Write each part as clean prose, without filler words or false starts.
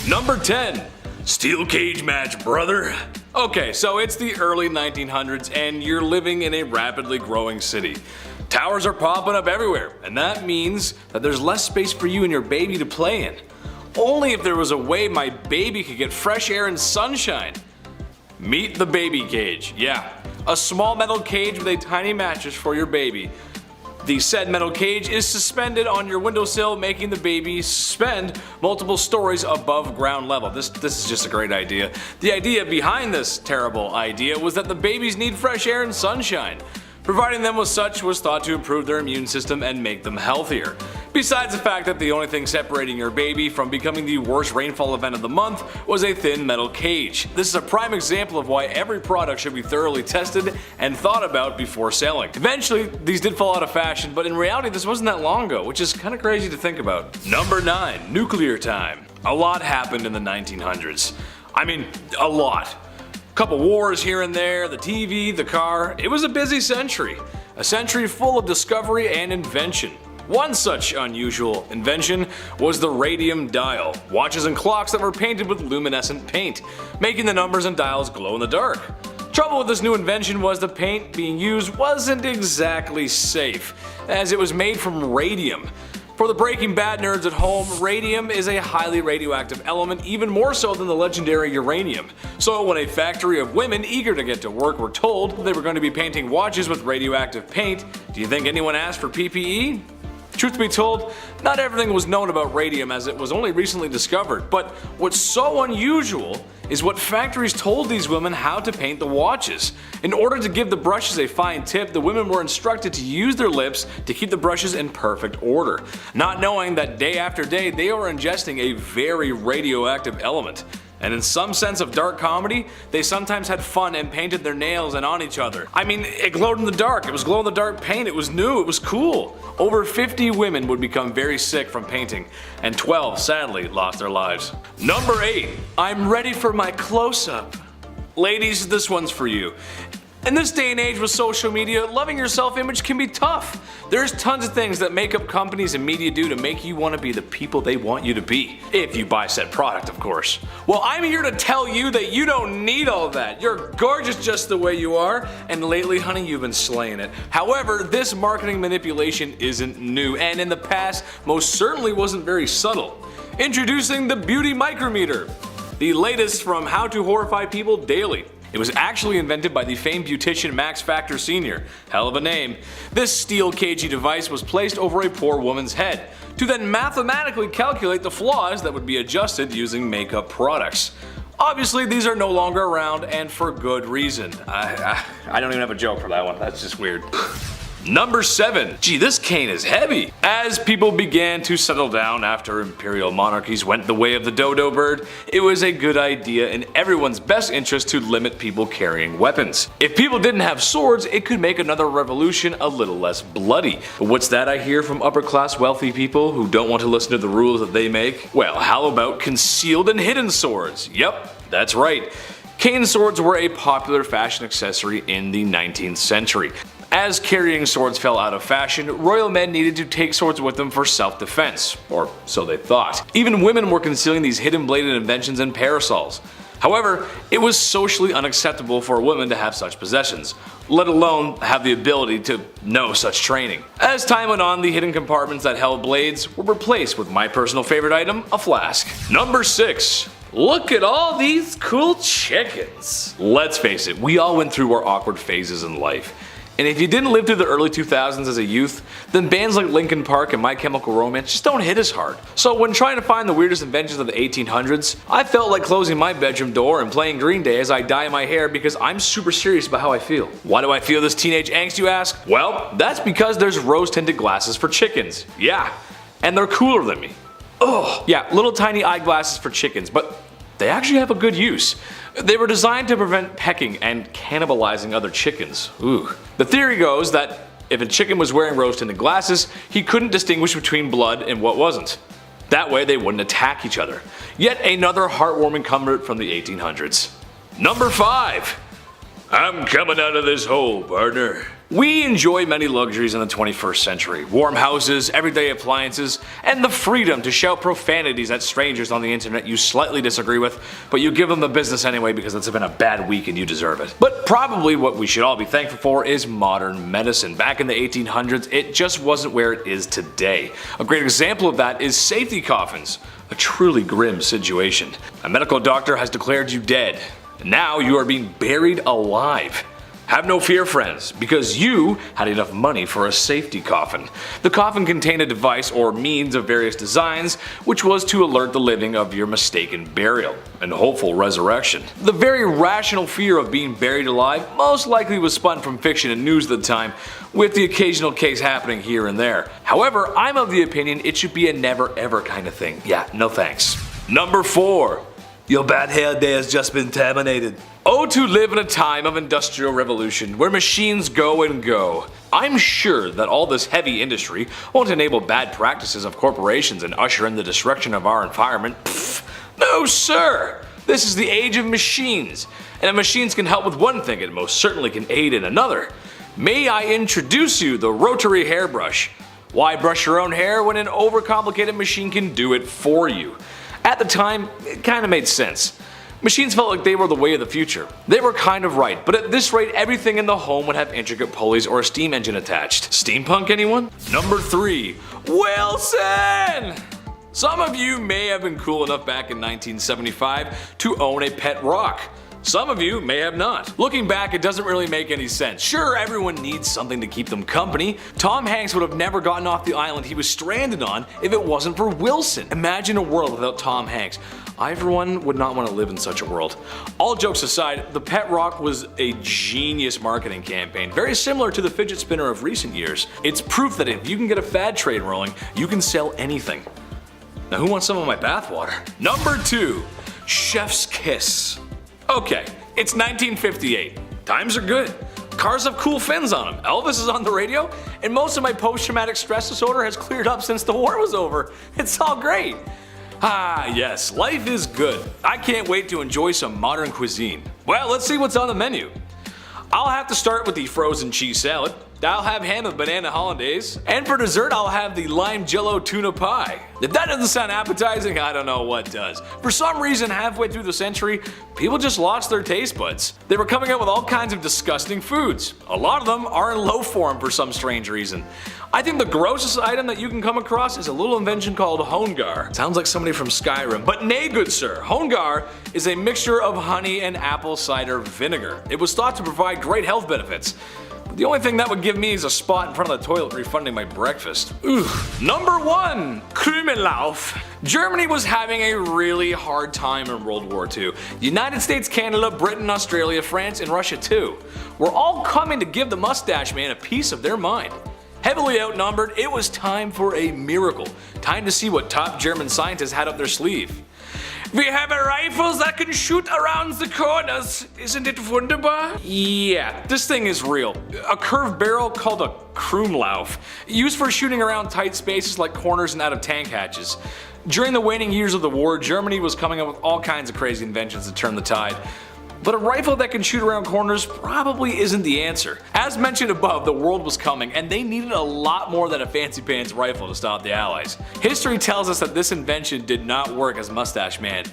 Number 10. Steel cage match, brother. Okay, so it's the early 1900s and you're living in a rapidly growing city. Towers are popping up everywhere, and that means that there's less space for you and your baby to play in. Only if there was a way my baby could get fresh air and sunshine. Meet the baby cage. Yeah, a small metal cage with a tiny mattress for your baby. The said metal cage is suspended on your windowsill, making the baby suspend multiple stories above ground level. This is just a great idea. The idea behind this terrible idea was that the babies need fresh air and sunshine. Providing them with such was thought to improve their immune system and make them healthier. Besides the fact that the only thing separating your baby from becoming the worst rainfall event of the month was a thin metal cage. This is a prime example of why every product should be thoroughly tested and thought about before selling. Eventually, these did fall out of fashion, but in reality this wasn't that long ago, which is kind of crazy to think about. Number 9. Nuclear time. A lot happened in the 1900s. I mean, a lot. Couple wars here and there, the TV, the car. It was a busy century. A century full of discovery and invention. One such unusual invention was the radium dial, watches and clocks that were painted with luminescent paint, making the numbers and dials glow in the dark. Trouble with this new invention was the paint being used wasn't exactly safe, as it was made from radium. For the Breaking Bad nerds at home, radium is a highly radioactive element, even more so than the legendary uranium. So when a factory of women eager to get to work were told they were going to be painting watches with radioactive paint, do you think anyone asked for PPE? Truth be told, not everything was known about radium as it was only recently discovered, but what's so unusual is what factories told these women how to paint the watches. In order to give the brushes a fine tip, the women were instructed to use their lips to keep the brushes in perfect order, not knowing that day after day they were ingesting a very radioactive element. And in some sense of dark comedy, they sometimes had fun and painted their nails and on each other. I mean, it glowed in the dark, it was glow in the dark paint, it was new, it was cool. Over 50 women would become very sick from painting, and 12 sadly lost their lives. Number 8. I'm ready for my close-up. Ladies, this one's for you. In this day and age with social media, loving your self-image can be tough. There's tons of things that makeup companies and media do to make you want to be the people they want you to be. If you buy said product, of course. Well, I'm here to tell you that you don't need all that. You're gorgeous just the way you are, and lately, honey, you've been slaying it. However, this marketing manipulation isn't new, and in the past, most certainly wasn't very subtle. Introducing the Beauty Micrometer, the latest from How to Horrify People Daily. It was actually invented by the famed beautician Max Factor Sr. Hell of a name. This steel cagey device was placed over a poor woman's head, to then mathematically calculate the flaws that would be adjusted using makeup products. Obviously these are no longer around, and for good reason. I don't even have a joke for that one, that's just weird. Number 7. Gee, this cane is heavy. As people began to settle down after imperial monarchies went the way of the dodo bird, it was a good idea in everyone's best interest to limit people carrying weapons. If people didn't have swords, it could make another revolution a little less bloody. But what's that I hear from upper class wealthy people who don't want to listen to the rules that they make? Well, how about concealed and hidden swords? Yep, that's right. Cane swords were a popular fashion accessory in the 19th century. As carrying swords fell out of fashion, royal men needed to take swords with them for self-defense, or so they thought. Even women were concealing these hidden bladed inventions in parasols. However, it was socially unacceptable for a woman to have such possessions, let alone have the ability to know such training. As time went on, the hidden compartments that held blades were replaced with my personal favorite item, a flask. Number 6. Look at all these cool chickens. Let's face it, we all went through our awkward phases in life. And if you didn't live through the early 2000s as a youth, then bands like Linkin Park and My Chemical Romance just don't hit as hard. So when trying to find the weirdest inventions of the 1800s, I felt like closing my bedroom door and playing Green Day as I dye my hair because I'm super serious about how I feel. Why do I feel this teenage angst, you ask? Well, that's because there's rose-tinted glasses for chickens. Yeah, and they're cooler than me. Ugh. Yeah, little tiny eyeglasses for chickens, but they actually have a good use. They were designed to prevent pecking and cannibalizing other chickens. Ooh. The theory goes that if a chicken was wearing rose-tinted glasses, he couldn't distinguish between blood and what wasn't. That way they wouldn't attack each other. Yet another heartwarming comfort from the 1800s. Number 5. I'm coming out of this hole, partner. We enjoy many luxuries in the 21st century. Warm houses, everyday appliances, and the freedom to shout profanities at strangers on the internet you slightly disagree with, but you give them the business anyway because it's been a bad week and you deserve it. But probably what we should all be thankful for is modern medicine. Back in the 1800s, it just wasn't where it is today. A great example of that is safety coffins. A truly grim situation. A medical doctor has declared you dead. Now you are being buried alive. Have no fear, friends, because you had enough money for a safety coffin. The coffin contained a device or means of various designs, which was to alert the living of your mistaken burial and hopeful resurrection. The very rational fear of being buried alive most likely was spun from fiction and news at the time, with the occasional case happening here and there. However, I'm of the opinion it should be a never ever kind of thing. Yeah, no thanks. Number 4. Your bad hair day has just been terminated. Oh, to live in a time of industrial revolution where machines go and go. I'm sure that all this heavy industry won't enable bad practices of corporations and usher in the destruction of our environment. Pfft, no sir! This is the age of machines, and if machines can help with one thing, it most certainly can aid in another. May I introduce you the rotary hairbrush? Why brush your own hair when an overcomplicated machine can do it for you? At the time, it kinda made sense. Machines felt like they were the way of the future. They were kind of right, but at this rate everything in the home would have intricate pulleys or a steam engine attached. Steampunk, anyone? Number 3. Wilson! Some of you may have been cool enough back in 1975 to own a pet rock. Some of you may have not. Looking back, it doesn't really make any sense. Sure, everyone needs something to keep them company. Tom Hanks would have never gotten off the island he was stranded on if it wasn't for Wilson. Imagine a world without Tom Hanks. I, for one, would not want to live in such a world. All jokes aside, the pet rock was a genius marketing campaign, very similar to the fidget spinner of recent years. It's proof that if you can get a fad train rolling, you can sell anything. Now who wants some of my bathwater? Number 2. Chef's Kiss. Okay, it's 1958. Times are good. Cars have cool fins on them. Elvis is on the radio, and most of my post-traumatic stress disorder has cleared up since the war was over. It's all great. Ah, yes, life is good. I can't wait to enjoy some modern cuisine. Well, let's see what's on the menu. I'll have to start with the frozen cheese salad. I'll have ham and banana hollandaise. And for dessert, I'll have the lime jello tuna pie. If that doesn't sound appetizing, I don't know what does. For some reason, halfway through the century, people just lost their taste buds. They were coming up with all kinds of disgusting foods. A lot of them are in low form for some strange reason. I think the grossest item that you can come across is a little invention called hongar. Sounds like somebody from Skyrim, but nay good sir. Hongar is a mixture of honey and apple cider vinegar. It was thought to provide great health benefits. The only thing that would give me is a spot in front of the toilet refunding my breakfast. Ugh. Number 1. Krümellauf. Germany was having a really hard time in World War II. United States, Canada, Britain, Australia, France, and Russia too were all coming to give the mustache man a piece of their mind. Heavily outnumbered, it was time for a miracle. Time to see what top German scientists had up their sleeve. We have a rifle that can shoot around the corners. Isn't it wunderbar? Yeah, this thing is real. A curved barrel called a Krümellauf, used for shooting around tight spaces like corners and out of tank hatches. During the waning years of the war, Germany was coming up with all kinds of crazy inventions to turn the tide. But a rifle that can shoot around corners probably isn't the answer. As mentioned above, the world was coming and they needed a lot more than a fancy pants rifle to stop the Allies. History tells us that this invention did not work as Mustache Man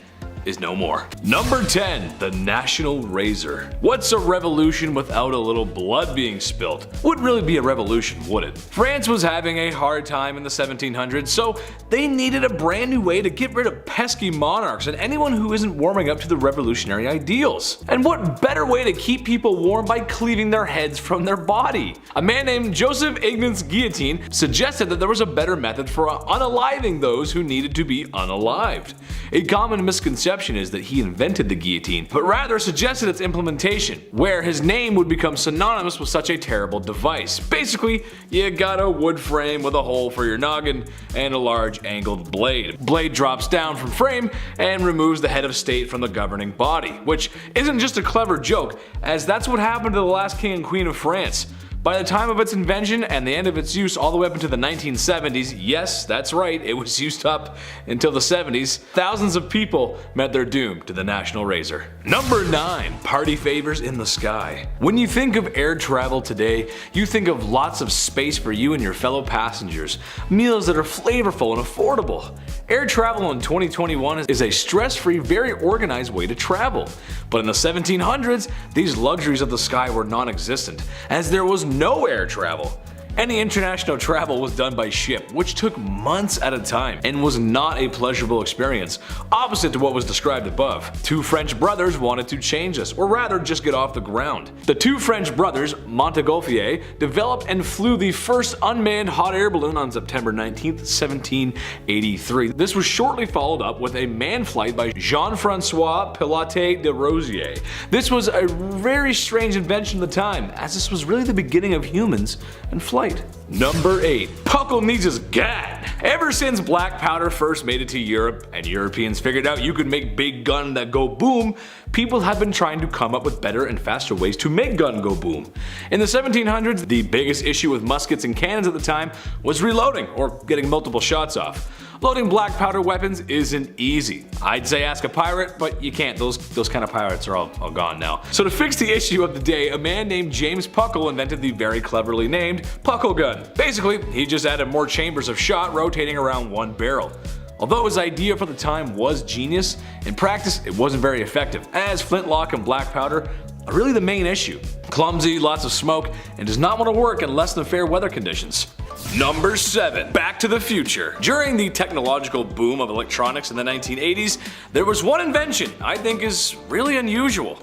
is no more. Number 10. The National Razor. What's a revolution without a little blood being spilt? Wouldn't really be a revolution, would it? France was having a hard time in the 1700s, so they needed a brand new way to get rid of pesky monarchs and anyone who isn't warming up to the revolutionary ideals. And what better way to keep people warm by cleaving their heads from their body? A man named Joseph Ignaz Guillotine suggested that there was a better method for unaliving those who needed to be unalived. A common misconception is that he invented the guillotine, but rather suggested its implementation, where his name would become synonymous with such a terrible device. Basically, you got a wood frame with a hole for your noggin and a large angled blade. Blade drops down from frame and removes the head of state from the governing body, which isn't just a clever joke, as that's what happened to the last king and queen of France. By the time of its invention and the end of its use all the way up into the 1970s, yes, that's right, it was used up until the 70s, thousands of people met their doom to the National Razor. Number 9. Party favors in the sky. When you think of air travel today, you think of lots of space for you and your fellow passengers, meals that are flavorful and affordable. Air travel in 2021 is a stress-free, very organized way to travel. But in the 1700s, these luxuries of the sky were non-existent, as there was no air travel. Any international travel was done by ship, which took months at a time and was not a pleasurable experience, opposite to what was described above. Two French brothers wanted to change this, or rather just get off the ground. The two French brothers, Montgolfier, developed and flew the first unmanned hot air balloon on September 19, 1783. This was shortly followed up with a manned flight by Jean-François Pilote de Rosier. This was a very strange invention at the time, as this was really the beginning of humans and flight. Number 8. Puckle needs his gat. Ever since black powder first made it to Europe and Europeans figured out you could make big gun that go boom, people have been trying to come up with better and faster ways to make gun go boom. In the 1700s, the biggest issue with muskets and cannons at the time was reloading, or getting multiple shots off. Loading black powder weapons isn't easy. I'd say ask a pirate, but you can't. Those kind of pirates are all gone now. So to fix the issue of the day, a man named James Puckle invented the very cleverly named Puckle gun. Basically, he just added more chambers of shot rotating around one barrel. Although his idea for the time was genius, in practice it wasn't very effective, as flintlock and black powder are really the main issue. Clumsy, lots of smoke, and does not want to work in less than fair weather conditions. Number 7. Back to the future. During the technological boom of electronics in the 1980s, there was one invention I think is really unusual.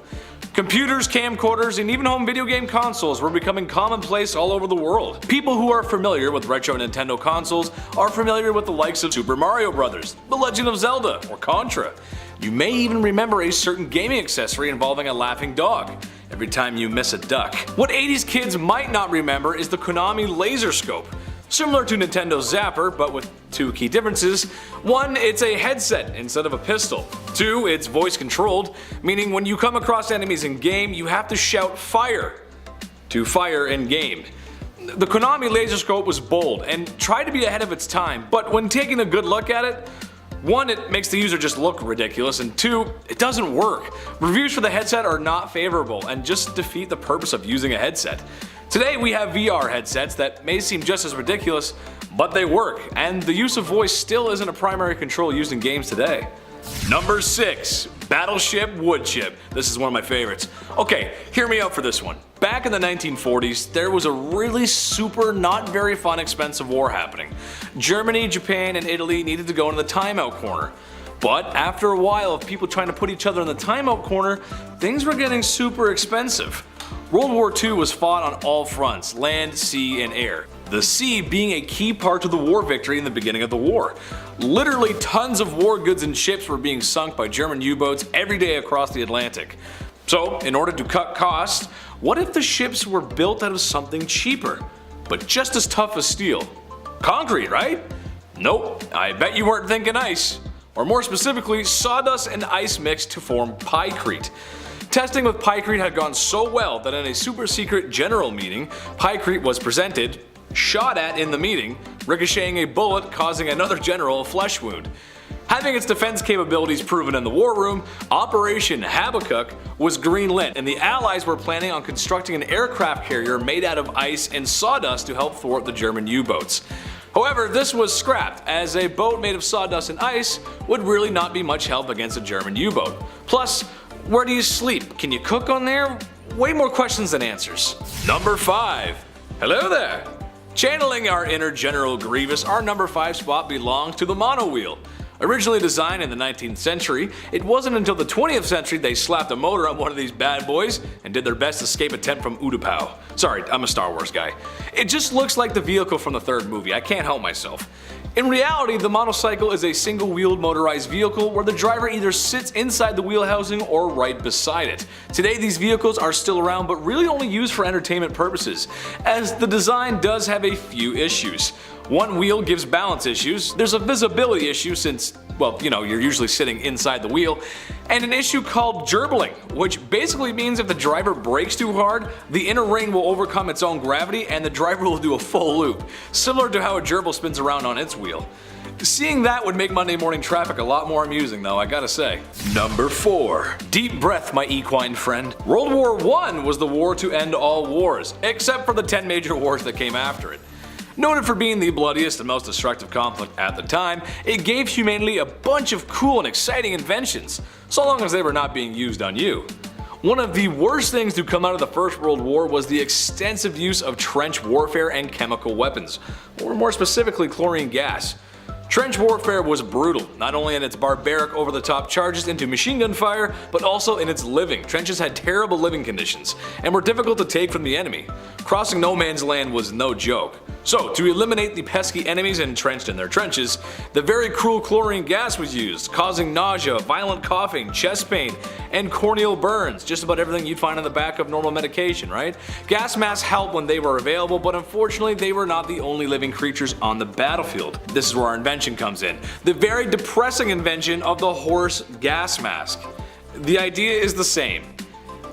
Computers, camcorders, and even home video game consoles were becoming commonplace all over the world. People who are familiar with retro Nintendo consoles are familiar with the likes of Super Mario Bros., The Legend of Zelda, or Contra. You may even remember a certain gaming accessory involving a laughing dog every time you miss a duck. What 80s kids might not remember is the Konami Laser Scope. Similar to Nintendo's Zapper, but with two key differences. 1, it's a headset instead of a pistol. 2, it's voice controlled, meaning when you come across enemies in game, you have to shout fire to fire in game. The Konami Laser Scope was bold and tried to be ahead of its time, but when taking a good look at it, 1, it makes the user just look ridiculous, and 2, it doesn't work. Reviews for the headset are not favorable and just defeat the purpose of using a headset. Today we have VR headsets that may seem just as ridiculous, but they work, and the use of voice still isn't a primary control used in games today. Number 6. Battleship Woodchip. This is one of my favorites. Okay, hear me out for this one. Back in the 1940s, there was a really super not very fun expensive war happening. Germany, Japan, and Italy needed to go into the timeout corner. But after a while of people trying to put each other in the timeout corner, things were getting super expensive. World War II was fought on all fronts, land, sea, and air. The sea being a key part to the war victory in the beginning of the war. Literally tons of war goods and ships were being sunk by German U-boats every day across the Atlantic. So, in order to cut costs, what if the ships were built out of something cheaper, but just as tough as steel? Concrete, right? Nope, I bet you weren't thinking ice. Or more specifically, sawdust and ice mixed to form pykrete. Testing with pykrete had gone so well that in a super secret general meeting, pykrete was presented, shot at in the meeting, ricocheting a bullet causing another general a flesh wound. Having its defense capabilities proven in the war room, Operation Habakkuk was greenlit, and the Allies were planning on constructing an aircraft carrier made out of ice and sawdust to help thwart the German U-boats. However, this was scrapped, as a boat made of sawdust and ice would really not be much help against a German U-boat. Plus, where do you sleep? Can you cook on there? Way more questions than answers. Number 5. Hello there! Channeling our inner General Grievous, our number 5 spot belongs to the monowheel. Originally designed in the 19th century, it wasn't until the 20th century they slapped a motor on one of these bad boys and did their best escape attempt from Utapau. Sorry, I'm a Star Wars guy. It just looks like the vehicle from the third movie, I can't help myself. In reality, the monocycle is a single-wheeled motorized vehicle where the driver either sits inside the wheel housing or right beside it. Today these vehicles are still around but really only used for entertainment purposes, as the design does have a few issues. One wheel gives balance issues, there's a visibility issue since, well, you know, you're usually sitting inside the wheel, and an issue called gerbling, which basically means if the driver brakes too hard, the inner ring will overcome its own gravity and the driver will do a full loop, similar to how a gerbil spins around on its wheel. Seeing that would make Monday morning traffic a lot more amusing though, I gotta say. Number 4. Deep breath, my equine friend. World War I was the war to end all wars, except for the 10 major wars that came after it. Noted for being the bloodiest and most destructive conflict at the time, it gave humanity a bunch of cool and exciting inventions, so long as they were not being used on you. One of the worst things to come out of the First World War was the extensive use of trench warfare and chemical weapons, or more specifically chlorine gas. Trench warfare was brutal, not only in its barbaric over-the-top charges into machine gun fire, but also in its living. Trenches had terrible living conditions, and were difficult to take from the enemy. Crossing no man's land was no joke. So, to eliminate the pesky enemies entrenched in their trenches, the very cruel chlorine gas was used, causing nausea, violent coughing, chest pain, and corneal burns. Just about everything you'd find on the back of normal medication, right? Gas masks helped when they were available, but unfortunately they were not the only living creatures on the battlefield. This is where our invention comes in. The very depressing invention of the horse gas mask. The idea is the same.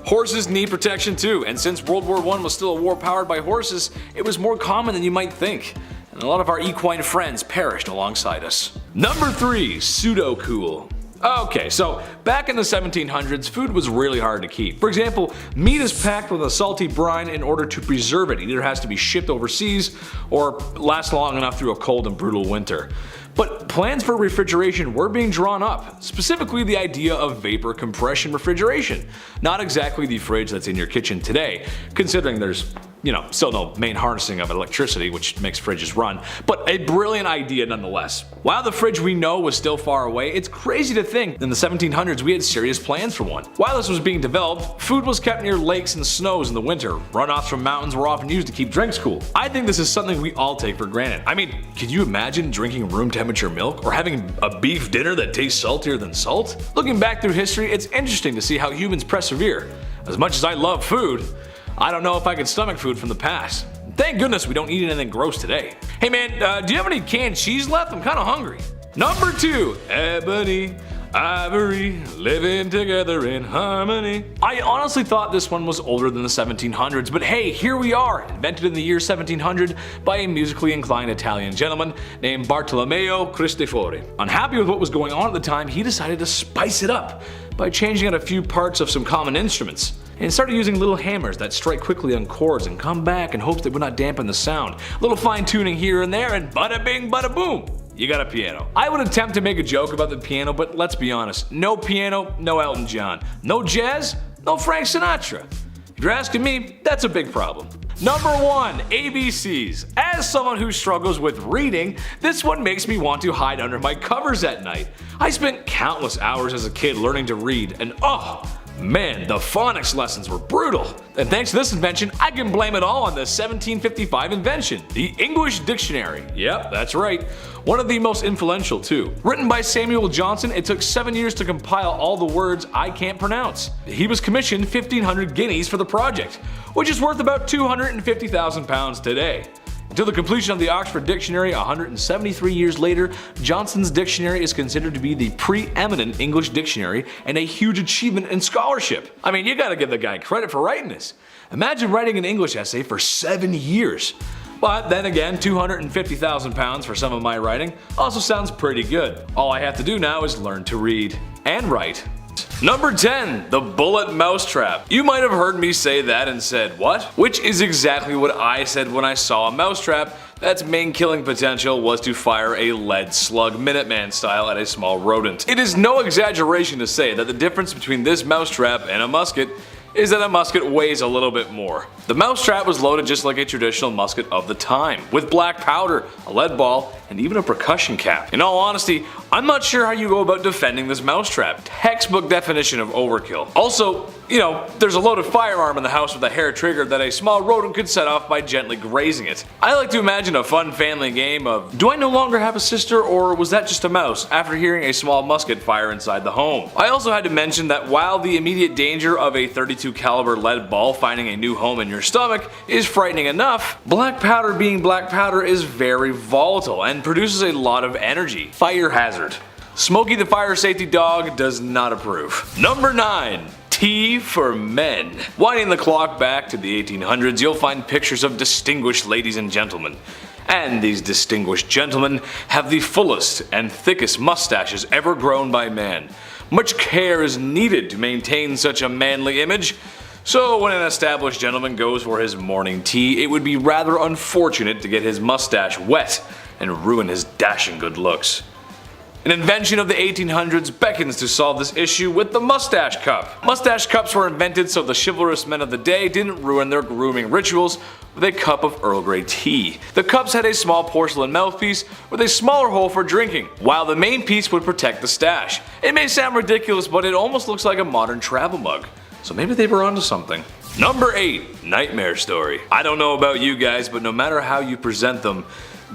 Horses need protection too, and since World War I was still a war powered by horses, it was more common than you might think, and a lot of our equine friends perished alongside us. Number 3. Pseudo cool. Okay, so back in the 1700s, food was really hard to keep. For example, meat is packed with a salty brine in order to preserve it. It either has to be shipped overseas or last long enough through a cold and brutal winter. But plans for refrigeration were being drawn up, specifically the idea of vapor compression refrigeration. Not exactly the fridge that's in your kitchen today, considering there's, still no main harnessing of electricity, which makes fridges run, but a brilliant idea nonetheless. While the fridge we know was still far away, it's crazy to think in the 1700s we had serious plans for one. While this was being developed, food was kept near lakes and snows in the winter. Runoffs from mountains were often used to keep drinks cool. I think this is something we all take for granted. I mean, could you imagine drinking room temperature milk or having a beef dinner that tastes saltier than salt? Looking back through history, it's interesting to see how humans persevere. As much as I love food, I don't know if I could stomach food from the past. Thank goodness we don't eat anything gross today. Hey man, do you have any canned cheese left? I'm kinda hungry. Number 2. Ebony, ivory, living together in harmony. I honestly thought this one was older than the 1700s, but hey, here we are, invented in the year 1700 by a musically inclined Italian gentleman named Bartolomeo Cristofori. Unhappy with what was going on at the time, he decided to spice it up by changing out a few parts of some common instruments, and started using little hammers that strike quickly on chords and come back in hopes they would not dampen the sound. A little fine tuning here and there, and bada bing bada boom, you got a piano. I would attempt to make a joke about the piano, but let's be honest, no piano, no Elton John. No jazz, no Frank Sinatra. If you're asking me, that's a big problem. Number 1. ABCs. As someone who struggles with reading, this one makes me want to hide under my covers at night. I spent countless hours as a kid learning to read, and oh man, the phonics lessons were brutal. And thanks to this invention, I can blame it all on the 1755 invention, the English Dictionary. Yep, that's right. One of the most influential too. Written by Samuel Johnson, it took 7 years to compile all the words I can't pronounce. He was commissioned 1,500 guineas for the project, which is worth about £250,000 today. Until the completion of the Oxford Dictionary 173 years later, Johnson's dictionary is considered to be the preeminent English dictionary and a huge achievement in scholarship. I mean, you gotta give the guy credit for writing this. Imagine writing an English essay for 7 years. But then again, £250,000 for some of my writing also sounds pretty good. All I have to do now is learn to read and write. Number 10. The bullet mousetrap. You might have heard me say that and said, what? Which is exactly what I said when I saw a mousetrap that's main killing potential was to fire a lead slug Minuteman style at a small rodent. It is no exaggeration to say that the difference between this mousetrap and a musket is that a musket weighs a little bit more. The mousetrap was loaded just like a traditional musket of the time, with black powder, a lead ball, and even a percussion cap. In all honesty, I'm not sure how you go about defending this mousetrap. Textbook definition of overkill. Also, there's a loaded firearm in the house with a hair trigger that a small rodent could set off by gently grazing it. I like to imagine a fun family game of, do I no longer have a sister, or was that just a mouse, after hearing a small musket fire inside the home. I also had to mention that while the immediate danger of a 32 .32 caliber lead ball finding a new home in your stomach is frightening enough, black powder being black powder is very volatile and produces a lot of energy. Fire hazard. Smokey the fire safety dog does not approve. Number 9. Tea for men. Winding the clock back to the 1800s, you'll find pictures of distinguished ladies and gentlemen. And these distinguished gentlemen have the fullest and thickest mustaches ever grown by man. Much care is needed to maintain such a manly image. So when an established gentleman goes for his morning tea, it would be rather unfortunate to get his mustache wet and ruin his dashing good looks. An invention of the 1800s beckons to solve this issue with the mustache cup. Mustache cups were invented so the chivalrous men of the day didn't ruin their grooming rituals with a cup of Earl Grey tea. The cups had a small porcelain mouthpiece with a smaller hole for drinking, while the main piece would protect the stash. It may sound ridiculous, but it almost looks like a modern travel mug. So maybe they were onto something. Number 8. Nightmare story. I don't know about you guys, but no matter how you present them,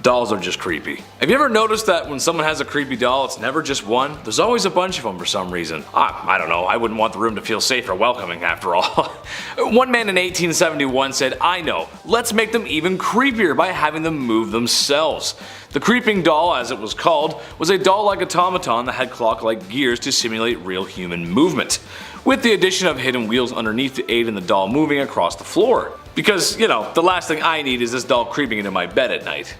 dolls are just creepy. Have you ever noticed that when someone has a creepy doll, it's never just one? There's always a bunch of them for some reason. I don't know, I wouldn't want the room to feel safe or welcoming after all. One man in 1871 said, "I know, let's make them even creepier by having them move themselves." The creeping doll, as it was called, was a doll-like automaton that had clock-like gears to simulate real human movement, with the addition of hidden wheels underneath to aid in the doll moving across the floor. Because, you know, the last thing I need is this doll creeping into my bed at night.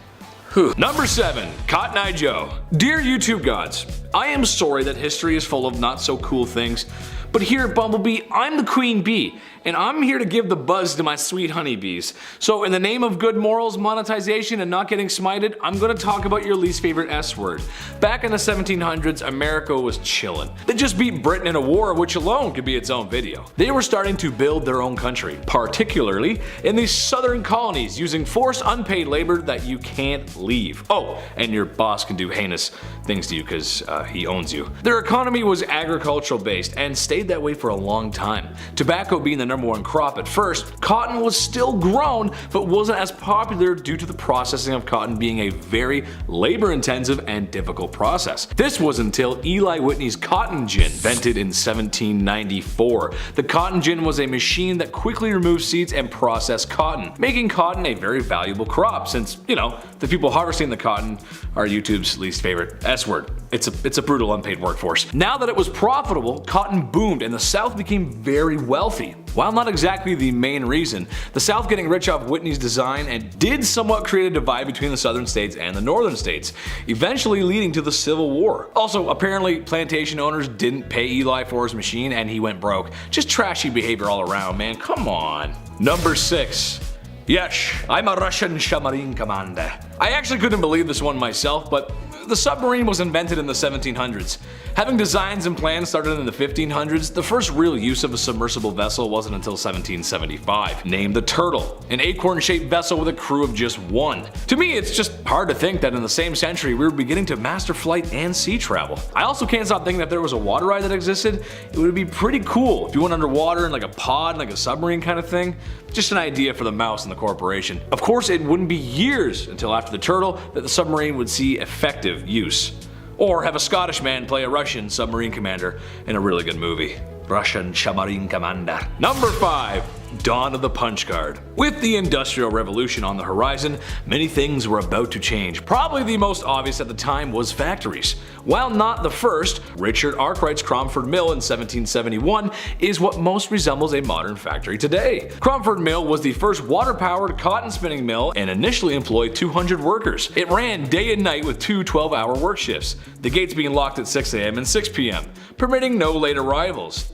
Number 7. Cotton Eye Joe. Dear YouTube gods, I am sorry that history is full of not so cool things, but here at Bumblebee, I'm the queen bee, and I'm here to give the buzz to my sweet honeybees. So in the name of good morals, monetization, and not getting smited, I'm gonna talk about your least favorite S word. Back in the 1700s, America was chillin'. They just beat Britain in a war, which alone could be its own video. They were starting to build their own country, particularly in the southern colonies, using forced unpaid labor that you can't leave. Oh, and your boss can do heinous things to you because he owns you. Their economy was agricultural based and stayed that way for a long time. Tobacco being the number one crop at first, cotton was still grown but wasn't as popular due to the processing of cotton being a very labor intensive and difficult process. This was until Eli Whitney's cotton gin, invented in 1794. The cotton gin was a machine that quickly removed seeds and processed cotton, making cotton a very valuable crop since, you know, the people harvesting the cotton are YouTube's least favorite S word. It's a brutal unpaid workforce. Now that it was profitable, cotton boomed and the South became very wealthy. While not exactly the main reason, the South getting rich off Whitney's design and did somewhat create a divide between the southern states and the northern states, eventually leading to the Civil War. Also, apparently plantation owners didn't pay Eli for his machine and he went broke. Just trashy behavior all around, man, come on. Number 6. Yes, I'm a Russian submarine commander. I actually couldn't believe this one myself, but the submarine was invented in the 1700s. Having designs and plans started in the 1500s, the first real use of a submersible vessel wasn't until 1775, named the Turtle, an acorn-shaped vessel with a crew of just 1. To me, it's just hard to think that in the same century we were beginning to master flight and sea travel. I also can't stop thinking that if there was a water ride that existed, it would be pretty cool if you went underwater in like a pod, like a submarine kind of thing. Just an idea for the mouse and the corporation. Of course, it wouldn't be years until after the Turtle that the submarine would see effective use. Or have a Scottish man play a Russian submarine commander in a really good movie. Russian submarine commander. Number 5. Dawn of the punch card. With the Industrial Revolution on the horizon, many things were about to change. Probably the most obvious at the time was factories. While not the first, Richard Arkwright's Cromford Mill in 1771 is what most resembles a modern factory today. Cromford Mill was the first water-powered cotton spinning mill and initially employed 200 workers. It ran day and night with 2 12-hour work shifts, the gates being locked at 6 a.m. and 6 p.m., permitting no late arrivals.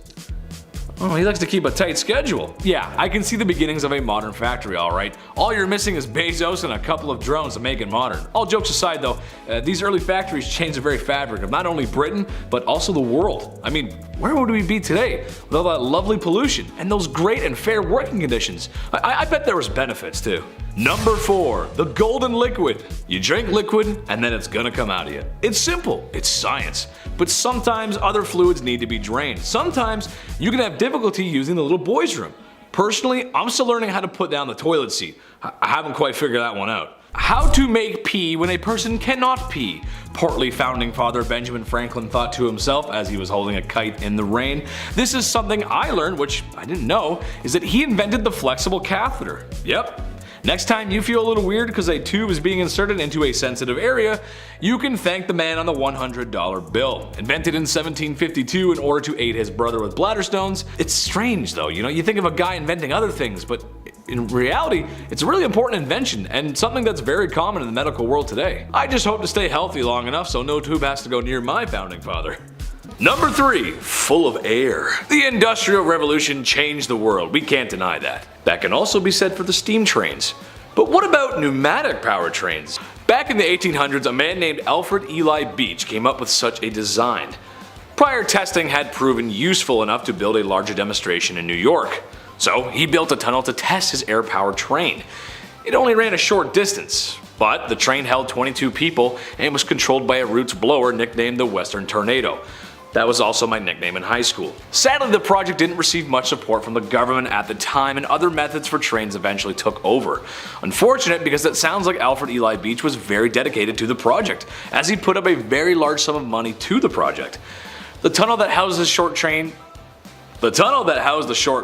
Oh, he likes to keep a tight schedule. Yeah, I can see the beginnings of a modern factory, alright. All you're missing is Bezos and a couple of drones to make it modern. All jokes aside though, these early factories changed the very fabric of not only Britain, but also the world. I mean, where would we be today with all that lovely pollution and those great and fair working conditions? I bet there was benefits too. Number 4. The golden liquid. You drink liquid and then it's gonna come out of you. It's simple, it's science. But sometimes other fluids need to be drained. Sometimes you can have difficulty using the little boys room. Personally, I'm still learning how to put down the toilet seat. I haven't quite figured that one out. How to make pee when a person cannot pee. Portly founding father Benjamin Franklin thought to himself as he was holding a kite in the rain. This is something I learned, which I didn't know, is that he invented the flexible catheter. Yep. Next time you feel a little weird because a tube is being inserted into a sensitive area, you can thank the man on the $100 bill. Invented in 1752 in order to aid his brother with bladder stones. It's strange though, you think of a guy inventing other things, but in reality, it's a really important invention and something that's very common in the medical world today. I just hope to stay healthy long enough so no tube has to go near my founding father. Number 3. Full of air. The Industrial Revolution changed the world, we can't deny that. That can also be said for the steam trains. But what about pneumatic power trains? Back in the 1800s, a man named Alfred Eli Beach came up with such a design. Prior testing had proven useful enough to build a larger demonstration in New York. So he built a tunnel to test his air-powered train. It only ran a short distance, but the train held 22 people and was controlled by a roots blower nicknamed the Western Tornado. That was also my nickname in high school. Sadly, the project didn't receive much support from the government at the time, and other methods for trains eventually took over. Unfortunate, because it sounds like Alfred Eli Beach was very dedicated to the project, as he put up a very large sum of money to the project. The tunnel that housed the short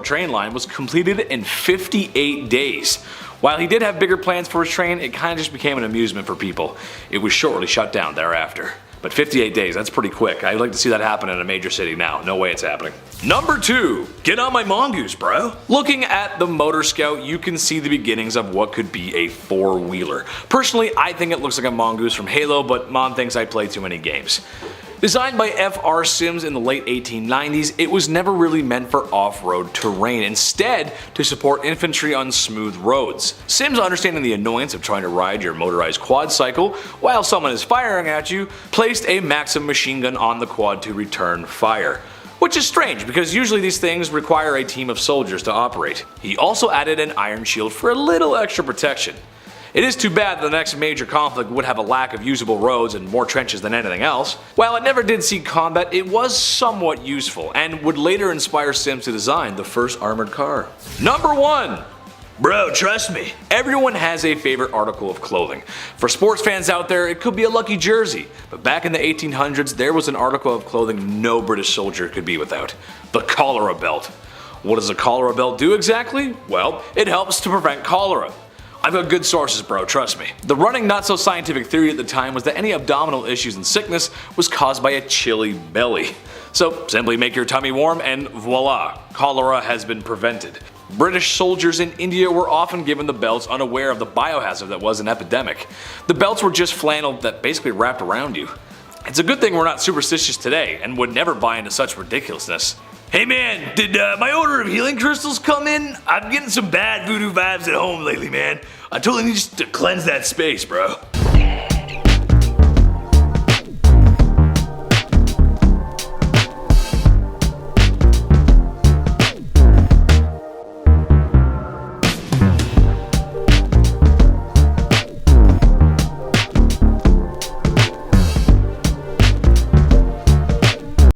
train line was completed in 58 days. While he did have bigger plans for his train, it kinda just became an amusement for people. It was shortly shut down thereafter. But 58 days, that's pretty quick. I'd like to see that happen in a major city now. No way it's happening. Number 2. Get on my mongoose, bro. Looking at the Motor Scout, you can see the beginnings of what could be a 4-wheeler. Personally, I think it looks like a mongoose from Halo, but Mom thinks I play too many games. Designed by F.R. Sims in the late 1890s, it was never really meant for off-road terrain, instead to support infantry on smooth roads. Sims, understanding the annoyance of trying to ride your motorized quad cycle while someone is firing at you, placed a Maxim machine gun on the quad to return fire. Which is strange, because usually these things require a team of soldiers to operate. He also added an iron shield for a little extra protection. It is too bad that the next major conflict would have a lack of usable roads and more trenches than anything else. While it never did see combat, it was somewhat useful, and would later inspire Sims to design the first armored car. Number 1. Bro, trust me. Everyone has a favorite article of clothing. For sports fans out there, it could be a lucky jersey. But back in the 1800s, there was an article of clothing no British soldier could be without. The cholera belt. What does a cholera belt do exactly? Well, it helps to prevent cholera. I've got good sources, bro, trust me. The running not-so-scientific theory at the time was that any abdominal issues and sickness was caused by a chilly belly. So simply make your tummy warm and voila, cholera has been prevented. British soldiers in India were often given the belts unaware of the biohazard that was an epidemic. The belts were just flannel that basically wrapped around you. It's a good thing we're not superstitious today and would never buy into such ridiculousness. Hey man, did my order of healing crystals come in? I'm getting some bad voodoo vibes at home lately, man. I totally need to cleanse that space, bro.